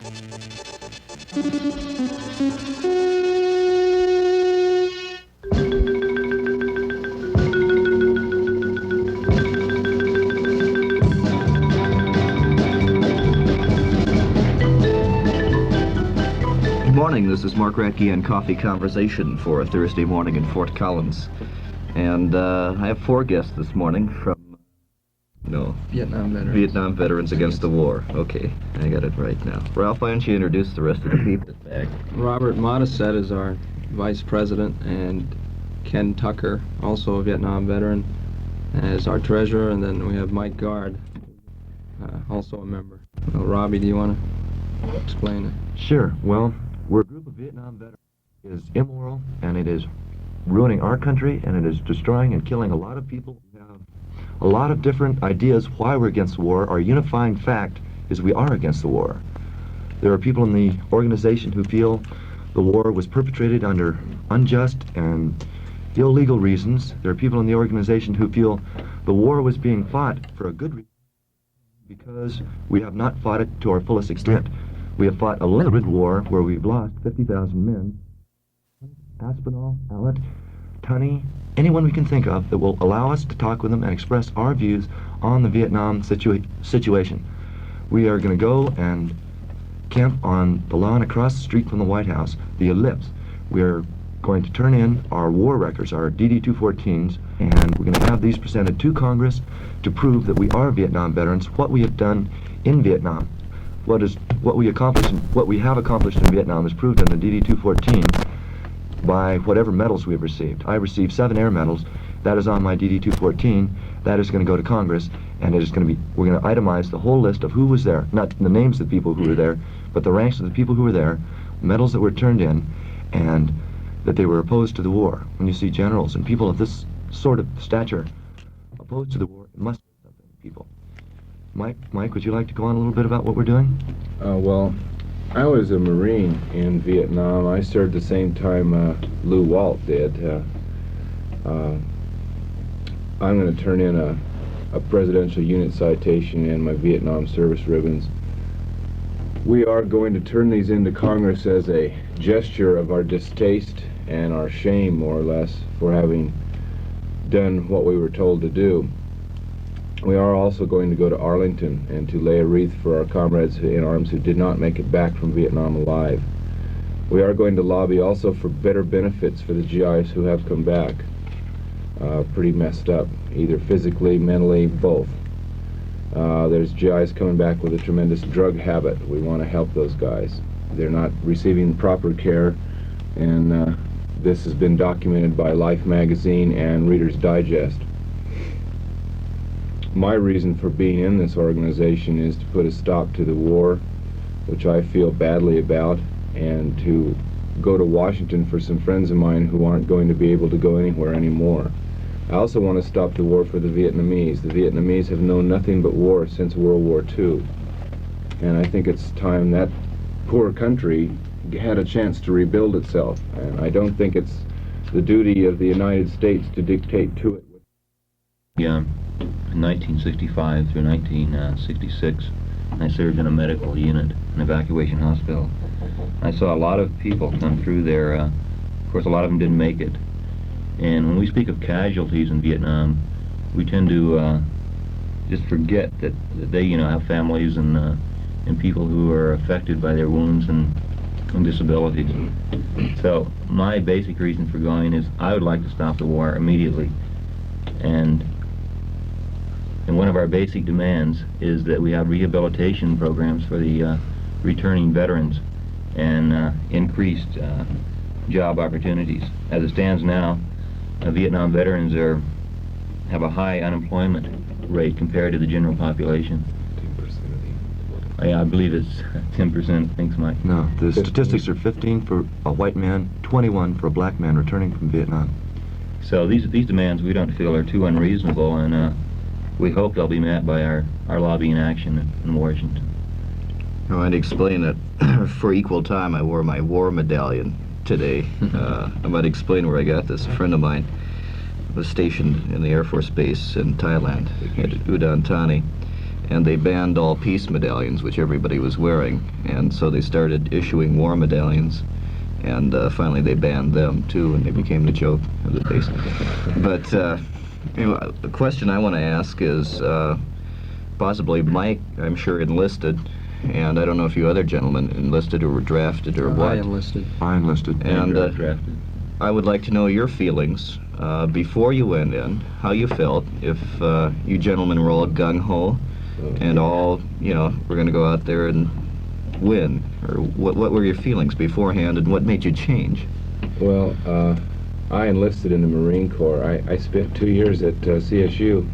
This is Mark Radke and Coffee Conversation for a Thursday morning in Fort Collins. And I have four guests this morning from... Vietnam Veterans Against the War. Okay, I got it right now. Ralph, why don't you introduce the rest of the people? Robert Modisette is our Vice President, and Ken Tucker, also a Vietnam veteran, is our Treasurer, and then we have Mike Gard, also a member. Well, Robbie, do you want to explain it? Sure. Well, we're a group of Vietnam veterans. It is immoral, and it is ruining our country, and it is destroying and killing a lot of people. We have a lot of different ideas why we're against the war. Our unifying fact is we are against the war. There are people in the organization who feel the war was perpetrated under unjust and illegal reasons. There are people in the organization who feel the war was being fought for a good reason because we have not fought it to our fullest extent. We have fought a limited war where we've lost 50,000 men. Aspinall, Allet, Tunney, anyone we can think of that will allow us to talk with them and express our views on the Vietnam situation. We are going to go and camp on the lawn across the street from the White House, the Ellipse. We are going to turn in our war records, our DD-214s, and we're going to have these presented to Congress to prove that we are Vietnam veterans, what we have done in Vietnam. What we have accomplished in Vietnam is proved in the DD-214 by whatever medals we've received. I received 7 air medals. That is on my DD-214. That is going to go to Congress, and we're going to itemize the whole list of who was there, not the names of the people who were there, but the ranks of the people who were there, medals that were turned in, and that they were opposed to the war. When you see generals and people of this sort of stature opposed to the war, it must be something to people. Mike, would you like to go on a little bit about what we're doing? Well, I was a Marine in Vietnam. I served the same time Lew Walt did. I'm going to turn in a presidential unit citation and my Vietnam service ribbons. We are going to turn these into Congress as a gesture of our distaste and our shame, more or less, for having done what we were told to do. We are also going to go to Arlington and to lay a wreath for our comrades in arms who did not make it back from Vietnam alive. We are going to lobby also for better benefits for the GIs who have come back. Pretty messed up, either physically, mentally, both. There's GIs coming back with a tremendous drug habit. We want to help those guys. They're not receiving the proper care, and this has been documented by Life magazine and Reader's Digest. My reason for being in this organization is to put a stop to the war, which I feel badly about, and to go to Washington for some friends of mine who aren't going to be able to go anywhere anymore. I also want to stop the war for the Vietnamese. The Vietnamese have known nothing but war since World War II. And I think it's time that poor country had a chance to rebuild itself. And I don't think it's the duty of the United States to dictate to it. Yeah, in 1965 through 1966, I served in a medical unit, an evacuation hospital. I saw a lot of people come through there. Of course, a lot of them didn't make it. And when we speak of casualties in Vietnam, we tend to just forget that they, have families and people who are affected by their wounds and disabilities. So my basic reason for going is I would like to stop the war immediately. And one of our basic demands is that we have rehabilitation programs for the returning veterans and increased job opportunities. As it stands now, Vietnam veterans have a high unemployment rate compared to the general population. 10% I believe it's 10%. Thanks, Mike. No, the statistics are 15 for a white man, 21 for a black man returning from Vietnam. So these demands we don't feel are too unreasonable, and we hope they'll be met by our lobbying action in Washington. I want to explain that for equal time I wore my war medallion today. I might explain where I got this. A friend of mine was stationed in the Air Force Base in Thailand at Udon Thani, and they banned all peace medallions, which everybody was wearing, and so they started issuing war medallions, and finally they banned them too, and they became the joke of the base. But the question I want to ask is, possibly Mike, I'm sure, enlisted, and I don't know if you other gentlemen enlisted or were drafted or what. I enlisted. I enlisted. And drafted. I would like to know your feelings before you went in, how you felt, if you gentlemen were all gung-ho and all, you know, we're going to go out there and win, or what were your feelings beforehand and what made you change? Well, I enlisted in the Marine Corps. I spent 2 years at CSU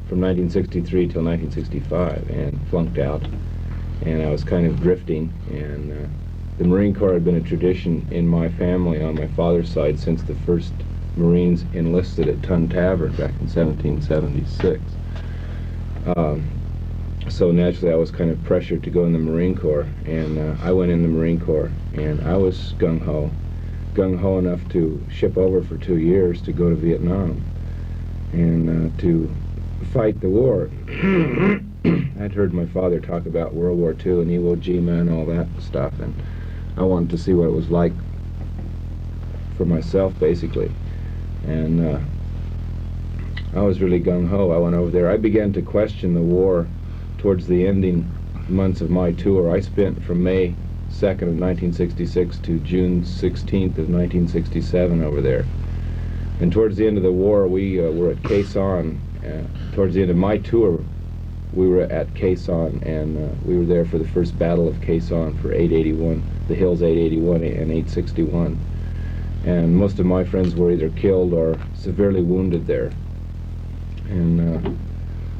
from 1963 till 1965 and flunked out, and I was kind of drifting, and the Marine Corps had been a tradition in my family on my father's side since the first Marines enlisted at Tun Tavern back in 1776. So naturally I was kind of pressured to go in the Marine Corps, and I went in the Marine Corps, and I was gung-ho enough to ship over for 2 years to go to Vietnam and to fight the war. I'd heard my father talk about World War II and Iwo Jima and all that stuff, and I wanted to see what it was like for myself, basically. And I was really gung-ho. I went over there. I began to question the war towards the ending months of my tour. I spent from May 2nd of 1966 to June 16th of 1967 over there. And towards the end of the war, we were at Khe Sanh. Towards the end of my tour, we were at Khe Sanh, and we were there for the first battle of Khe Sanh for 881, the Hills 881 and 861. And most of my friends were either killed or severely wounded there. And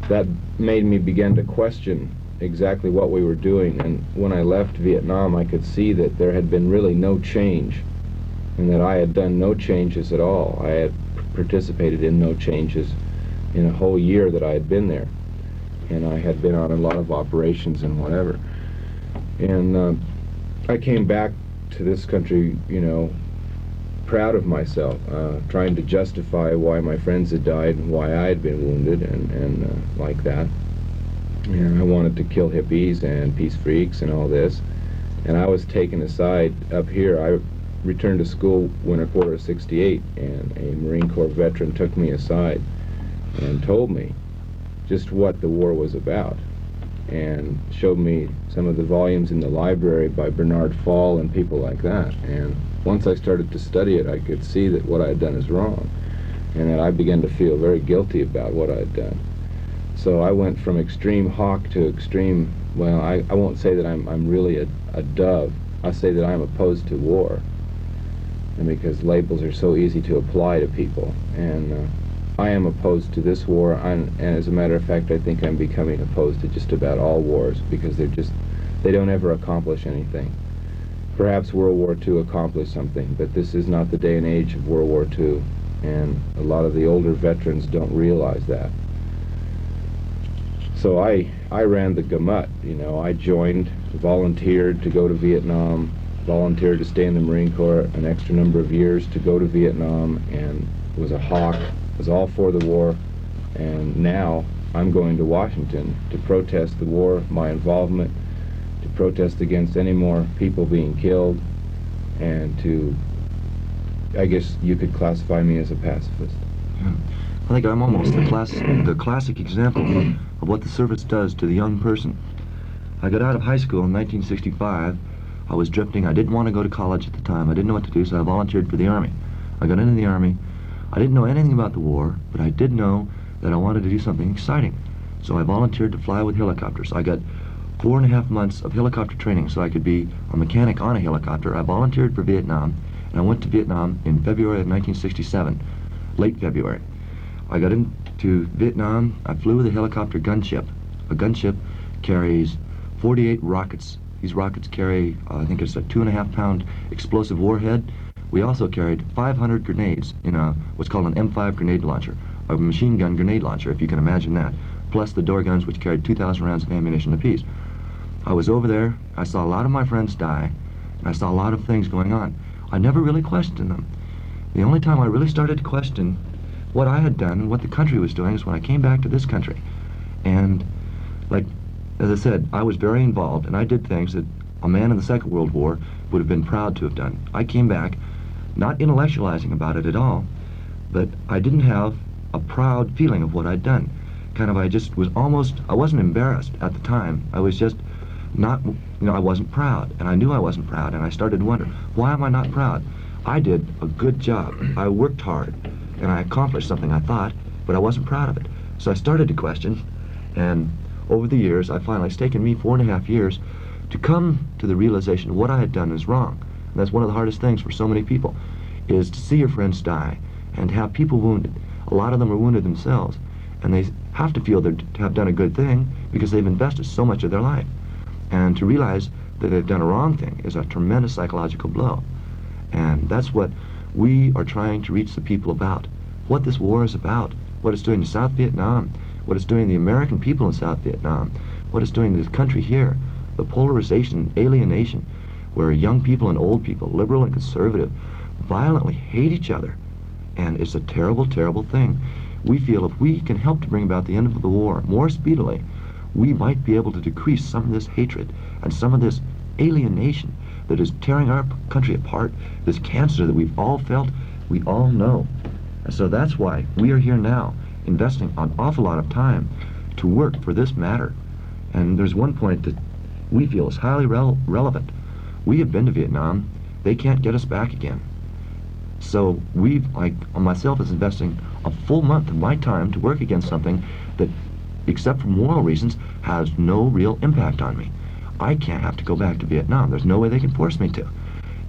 that made me begin to question exactly what we were doing. And when I left Vietnam, I could see that there had been really no change, and that I had done no changes at all. I had participated in no changes in a whole year that I had been there, and I had been on a lot of operations and whatever. And I came back to this country, you know, proud of myself, trying to justify why my friends had died and why I had been wounded, and like that. And I wanted to kill hippies and peace freaks and all this. And I was taken aside up here. I returned to school winter quarter of '68, and a Marine Corps veteran took me aside and told me just what the war was about, and showed me some of the volumes in the library by Bernard Fall and people like that. And once I started to study it, I could see that what I had done is wrong, and that I began to feel very guilty about what I had done. So I went from extreme hawk to extreme, well, I won't say that I'm really a dove. I'll say that I'm opposed to war, and because labels are so easy to apply to people. And I am opposed to this war, and as a matter of fact, I think I'm becoming opposed to just about all wars, because they don't ever accomplish anything. Perhaps World War II accomplished something, but this is not the day and age of World War II, and a lot of the older veterans don't realize that. So I ran the gamut, you know. I joined, volunteered to go to Vietnam, volunteered to stay in the Marine Corps an extra number of years to go to Vietnam, and was a hawk, was all for the war. And now I'm going to Washington to protest the war, my involvement, to protest against any more people being killed, and to, I guess you could classify me as a pacifist. Yeah. I think I'm almost the classic example of what the service does to the young person. I got out of high school in 1965. I was drifting. I didn't want to go to college at the time. I didn't know what to do, so I volunteered for the Army. I got into the Army. I didn't know anything about the war, but I did know that I wanted to do something exciting. So I volunteered to fly with helicopters. I got 4.5 months of helicopter training so I could be a mechanic on a helicopter. I volunteered for Vietnam, and I went to Vietnam in February of 1967, late February. I got into Vietnam. I flew with a helicopter gunship. A gunship carries 48 rockets. These rockets carry, I think it's a 2.5-pound explosive warhead. We also carried 500 grenades in what's called an M5 grenade launcher, a machine gun grenade launcher, if you can imagine that, plus the door guns, which carried 2,000 rounds of ammunition apiece. I was over there. I saw a lot of my friends die, and I saw a lot of things going on. I never really questioned them. The only time I really started to question what I had done and what the country was doing is when I came back to this country. And, like, as I said, I was very involved, and I did things that a man in the Second World War would have been proud to have done. I came back, not intellectualizing about it at all, but I didn't have a proud feeling of what I'd done. I just was I wasn't embarrassed at the time. I was just not, I wasn't proud, and I knew I wasn't proud, and I started to wonder, why am I not proud? I did a good job. I worked hard, and I accomplished something I thought, but I wasn't proud of it. So I started to question, and over the years, it's taken me 4.5 years to come to the realization what I had done is wrong. And that's one of the hardest things for so many people, is to see your friends die and have people wounded. A lot of them are wounded themselves, and they have to feel to have done a good thing because they've invested so much of their life. And to realize that they've done a wrong thing is a tremendous psychological blow. And that's what we are trying to reach the people about. What this war is about, what it's doing to South Vietnam, what it's doing to the American people in South Vietnam, what it's doing to this country here, the polarization, alienation, where young people and old people, liberal and conservative, violently hate each other. And it's a terrible, terrible thing. We feel if we can help to bring about the end of the war more speedily, we might be able to decrease some of this hatred and some of this alienation that is tearing our country apart, this cancer that we've all felt, we all know. And so that's why we are here now, investing an awful lot of time to work for this matter. And there's one point that we feel is highly relevant. We have been to Vietnam. They can't get us back again. So myself is investing a full month of my time to work against something that, except for moral reasons, has no real impact on me. I can't have to go back to Vietnam. There's no way they can force me to.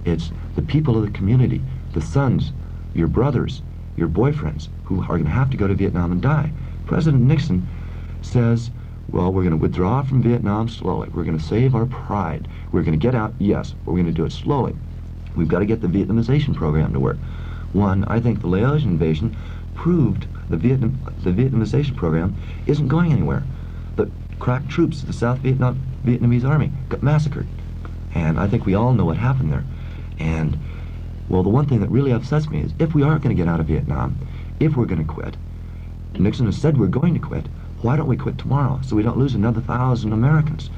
It's the people of the community, the sons, your brothers, your boyfriends, who are going to have to go to Vietnam and die. President Nixon says, well, we're going to withdraw from Vietnam slowly. We're going to save our pride. We're going to get out, yes, but we're going to do it slowly. We've got to get the Vietnamization program to work. One, I think the Laotian invasion proved the Vietnamization program isn't going anywhere. The crack troops of the South Vietnamese army got massacred. And I think we all know what happened there. And, well, the one thing that really upsets me is if we are going to get out of Vietnam, if we're going to quit, Nixon has said we're going to quit, why don't we quit tomorrow so we don't lose another 1,000 Americans?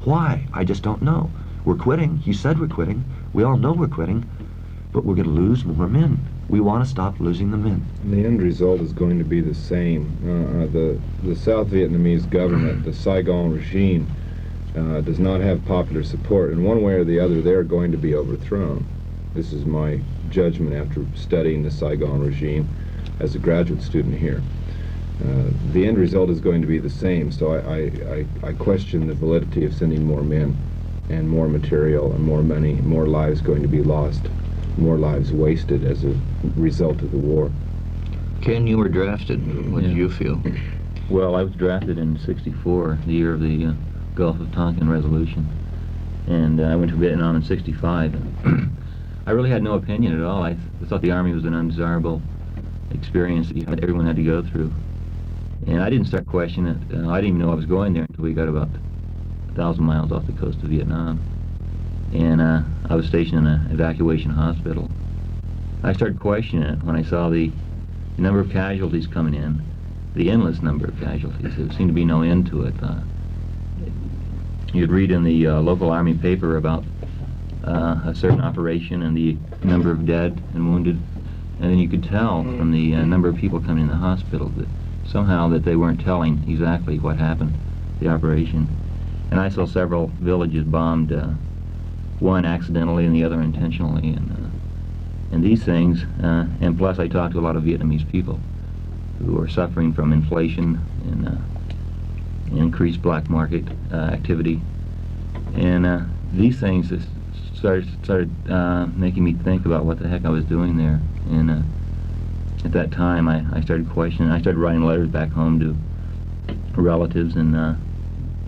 Why? I just don't know. We're quitting. He said we're quitting. We all know we're quitting, but we're going to lose more men. We want to stop losing the men. The end result is going to be the same. The South Vietnamese government, the Saigon regime, does not have popular support. In one way or the other, they're going to be overthrown. This is my judgment after studying the Saigon regime as a graduate student here. The end result is going to be the same, so I question the validity of sending more men and more material and more money, more lives going to be lost, more lives wasted as a result of the war. Ken, you were drafted. What did you feel? Well, I was drafted in '64, the year of the Gulf of Tonkin resolution, and I went to Vietnam in '65. I really had no opinion at all. I thought the Army was an undesirable experience that everyone had to go through. And I didn't start questioning it. I didn't even know I was going there until we got about 1,000 miles off the coast of Vietnam. And I was stationed in an evacuation hospital. I started questioning it when I saw the number of casualties coming in, the endless number of casualties. There seemed to be no end to it. You'd read in the local Army paper about a certain operation and the number of dead and wounded, and then you could tell from the number of people coming in the hospital that somehow that they weren't telling exactly what happened, the operation. And I saw several villages bombed, one accidentally and the other intentionally, and these things, and plus I talked to a lot of Vietnamese people who are suffering from inflation and increased black market activity, and these things just started making me think about what the heck I was doing there. And at that time I started questioning. I started writing letters back home to relatives and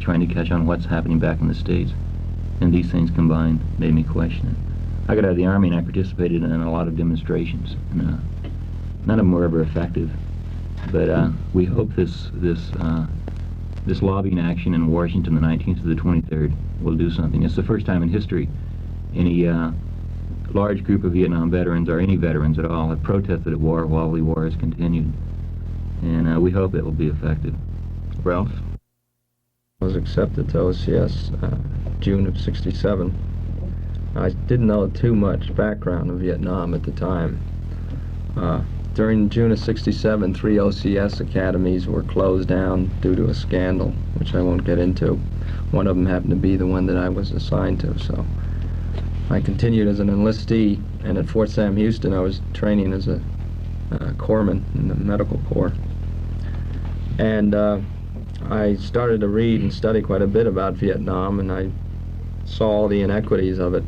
trying to catch on what's happening back in the States. And these things combined made me question it. I got out of the Army and I participated in a lot of demonstrations. And, none of them were ever effective. But we hope this lobbying action in Washington, the 19th to the 23rd, will do something. It's the first time in history any large group of Vietnam veterans, or any veterans at all, have protested at war while the war has continued. And we hope it will be effective. Ralph? I was accepted to OCS June of '67. I didn't know too much background of Vietnam at the time. During June of '67, 3 OCS academies were closed down due to a scandal, which I won't get into. One of them happened to be the one that I was assigned to, so I continued as an enlistee, and at Fort Sam Houston I was training as a corpsman in the medical corps. And I started to read and study quite a bit about Vietnam, and I saw all the inequities of it.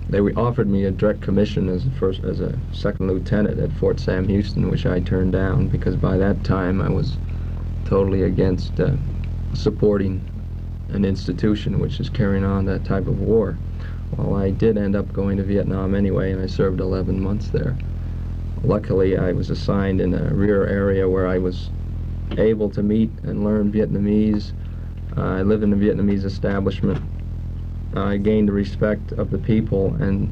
They offered me a direct commission as a second lieutenant at Fort Sam Houston, which I turned down because by that time I was totally against supporting an institution which is carrying on that type of war. Well, I did end up going to Vietnam anyway, and I served 11 months there. Luckily, I was assigned in a rear area where I was able to meet and learn Vietnamese. I lived in a Vietnamese establishment. I gained the respect of the people, and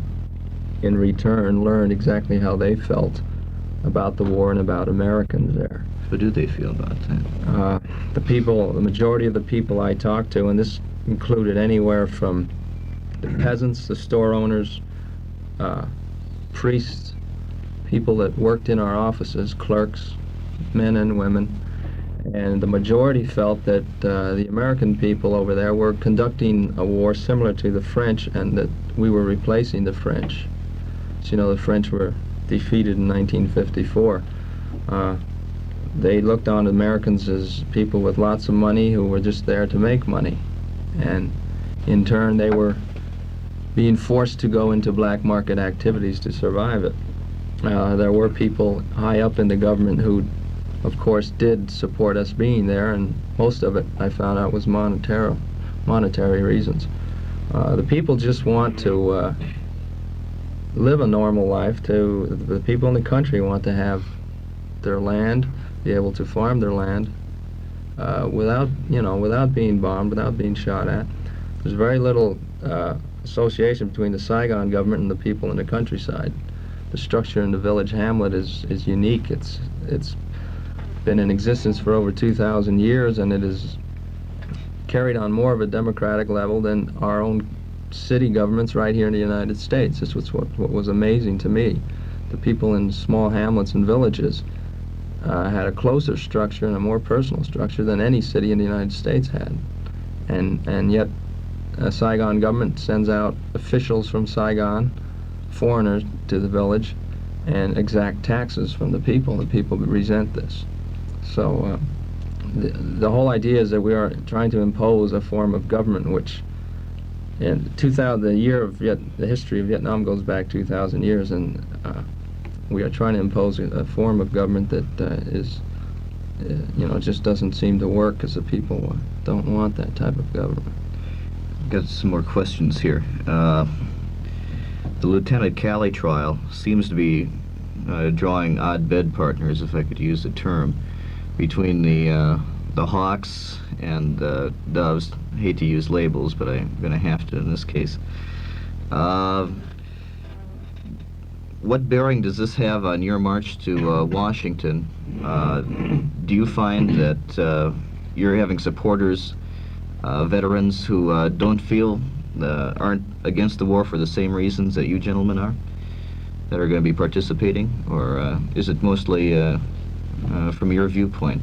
in return learned exactly how they felt about the war and about Americans there. How do they feel about that? The majority of the people I talked to, and this included anywhere from the peasants, the store owners, priests, people that worked in our offices, clerks, men and women, and the majority felt that the American people over there were conducting a war similar to the French, and that we were replacing the French. So, you know, the French were defeated in 1954. They looked on Americans as people with lots of money who were just there to make money, and in turn they were being forced to go into black market activities to survive it. There were people high up in the government who, of course, did support us being there, and most of it, I found out, was monetary reasons. The people just want to live a normal life. The people in the country want to have their land, be able to farm their land without being bombed, without being shot at. There's very little association between the Saigon government and the people in the countryside. The structure in the village hamlet is unique. It's been in existence for over 2,000 years, and it is carried on more of a democratic level than our own city governments right here in the United States. This was what was amazing to me. The people in small hamlets and villages had a closer structure and a more personal structure than any city in the United States had. And yet Saigon government sends out officials from Saigon, foreigners, to the village, and exact taxes from the people. The people resent this. So the whole idea is that we are trying to impose a form of government which, in the history of Vietnam goes back 2,000 years, and we are trying to impose a form of government that just doesn't seem to work, because the people don't want that type of government. Got some more questions here. The Lieutenant Calley trial seems to be drawing odd bed partners, if I could use the term, between the Hawks and the Doves. I hate to use labels, but I'm going to have to in this case. What bearing does this have on your march to Washington? Do you find that you're having supporters, veterans who don't feel, aren't against the war for the same reasons that you gentlemen are, that are going to be participating? Or is it mostly from your viewpoint?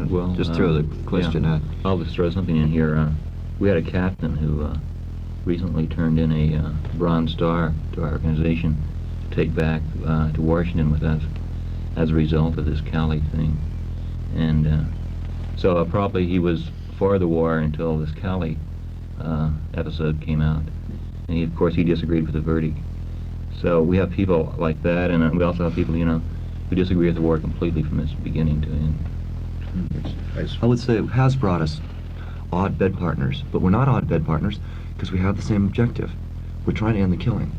Well, just throw the question out. I'll just throw something in here. We had a captain who recently turned in a Bronze Star to our organization to take back to Washington with us as a result of this Calley thing. And so probably he was for the war until this Calley episode came out. And of course he disagreed with the verdict. So we have people like that, and we also have people, who disagree with the war completely from its beginning to end. I would say it has brought us odd bed partners, but we're not odd bed partners because we have the same objective. We're trying to end the killing.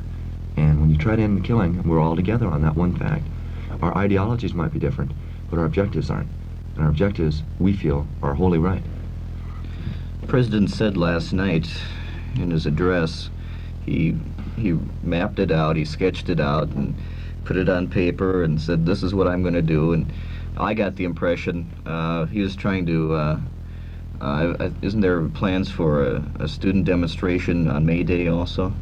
And when you try to end the killing, we're all together on that one fact. Our ideologies might be different, but our objectives aren't. And our objectives, we feel, are wholly right. The President said last night in his address, he mapped it out, he sketched it out, and put it on paper and said, this is what I'm going to do. And I got the impression he was trying to. Isn't there plans for a student demonstration on May Day also,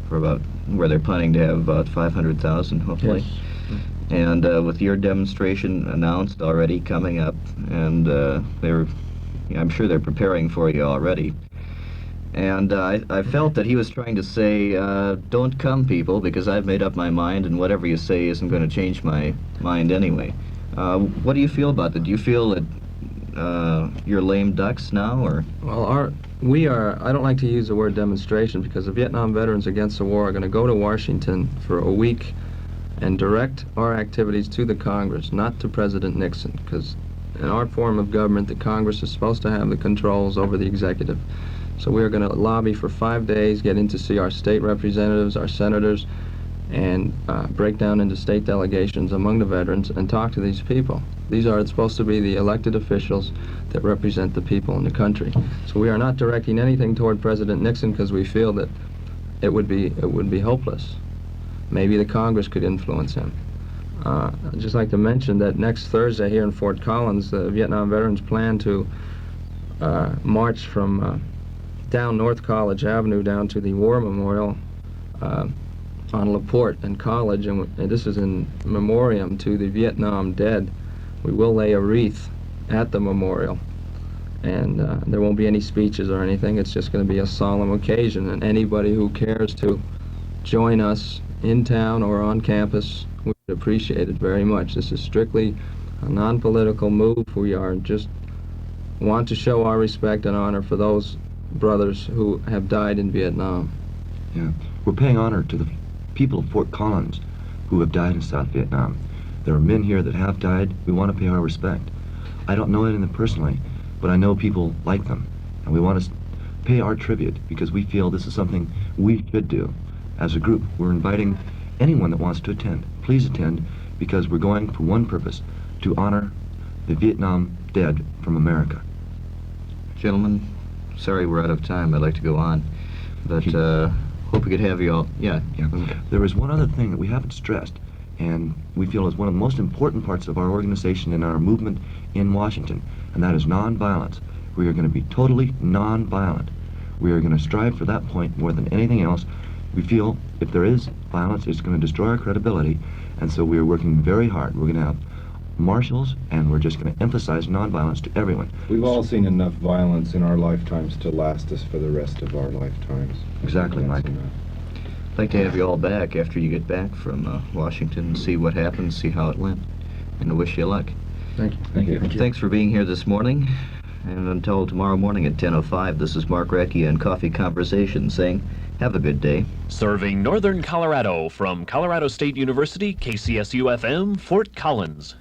for about where they're planning to have about 500,000 hopefully. Yes. And with your demonstration announced already coming up, and I'm sure they're preparing for you already. And I felt that he was trying to say, don't come, people, because I've made up my mind, and whatever you say isn't going to change my mind anyway. What do you feel about that? Do you feel that you're lame ducks now, or? Well, I don't like to use the word demonstration, because the Vietnam Veterans Against the War are going to go to Washington for a week and direct our activities to the Congress, not to President Nixon, because in our form of government, the Congress is supposed to have the controls over the executive. So we are going to lobby for 5 days, get in to see our state representatives, our senators, and break down into state delegations among the veterans and talk to these people. These are supposed to be the elected officials that represent the people in the country. So we are not directing anything toward President Nixon, because we feel that it would be hopeless. Maybe the Congress could influence him. I'd just like to mention that next Thursday here in Fort Collins, the Vietnam veterans plan to march from down North College Avenue down to the War Memorial on LaPorte and College, and this is in memoriam to the Vietnam dead. We will lay a wreath at the memorial, and there won't be any speeches or anything. It's just going to be a solemn occasion, and anybody who cares to join us in town or on campus, we would appreciate it very much. This is strictly a non-political move. We are just want to show our respect and honor for those brothers who have died in Vietnam. Yeah, we're paying honor to the people of Fort Collins who have died in South Vietnam. There are men here that have died. We want to pay our respect. I don't know any of them personally, but I know people like them, and we want to pay our tribute because we feel this is something we should do. As a group, we're inviting anyone that wants to attend. Please attend, because we're going for one purpose, to honor the Vietnam dead from America. Gentlemen, sorry we're out of time. I'd like to go on, but hope we could have you all. Yeah. There is one other thing that we haven't stressed, and we feel is one of the most important parts of our organization and our movement in Washington, and that is nonviolence. We are going to be totally nonviolent. We are going to strive for that point more than anything else. We feel if there is violence, it's going to destroy our credibility, and so we are working very hard. We're going to have marshals, and we're just going to emphasize nonviolence to everyone. We've all seen enough violence in our lifetimes to last us for the rest of our lifetimes. Exactly, Mike. I'd like to have you all back after you get back from Washington and see what happened, see how it went, and I wish you luck. Thank you. Thank you. Thanks for being here this morning, and until tomorrow morning at 10:05, this is Mark Recchi and Coffee Conversation saying, have a good day. Serving Northern Colorado from Colorado State University, KCSU-FM, Fort Collins.